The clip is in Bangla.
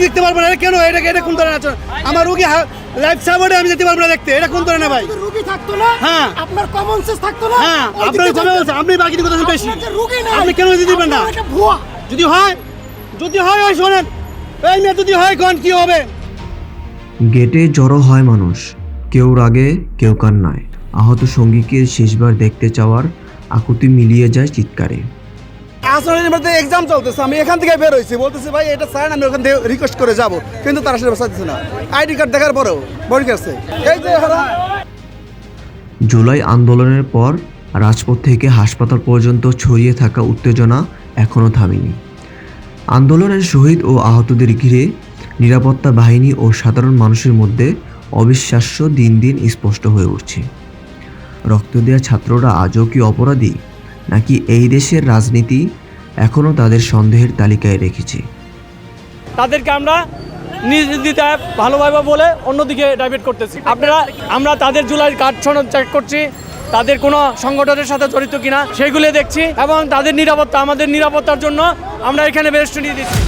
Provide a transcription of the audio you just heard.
দেখতে পারবো না, কেন? এটা কোন ধরনের আচরণ? আমার রুগী লাইফ সাপোর্টে আমি যেতে পারবো না দেখতে, এটা কোন ধরনের ভাই? রুগী থাকতো না, হ্যাঁ আপনার কমন সেন্স থাকতো না, হ্যাঁ, আপনার কথা বলছেন, আপনি বাকি কথা বেশি। রুগী না, আপনি কেন যেতে দিবেন না? ভুয়া। যদি হয় ওই শোনেন, এই মেয়ে যদি হয় কোন কি হবে? গেটে জড়ো হয় মানুষ, কেউ রাগে কেউ কান্নায়। আহত সঙ্গীকে শেষবার দেখতে চাওয়ার আকুতি মিলিয়ে যায় চিৎকারে। আসলে মধ্যে এক্সাম চলতেছে, আমি এখান থেকে বের হয়েছি, বলতেছি ভাই এটা স্যার আমি ওখান থেকে রিকোয়েস্ট করে যাব, কিন্তু তারা সেটা বসা দিচ্ছে না। আইডি কার্ড দেখার পরেও বড় কাছে এই যে জুলাই আন্দোলনের পর রাজপথ থেকে হাসপাতাল পর্যন্ত ছড়িয়ে থাকা উত্তেজনা এখনও থামেনি। আন্দোলনের শহীদ ও আহতদের ঘিরে নিরাপত্তা বাহিনী ও সাধারণ মানুষের মধ্যে অবিশ্বাস্য দিন দিন স্পষ্ট হয়ে উঠছে। রক্ত দেওয়া ছাত্ররা আজও কি অপরাধী, নাকি এই দেশের রাজনীতি এখনও তাদের সন্দেহের তালিকায় রেখেছে? তাদেরকে আমরা নির্দিদায় ভালোভাবে বলে অন্যদিকে ডাইভার্ট করতেছি। আমরা তাদের জুলাই কার্ড সনদ চেক করছি, তাদের কোনো সংগঠনের সাথে জড়িত কিনা সেগুলো দেখছি, এবং তাদের নিরাপত্তা, আমাদের নিরাপত্তার জন্য আমরা এখানে বেরেস্ট নিয়ে দিচ্ছি।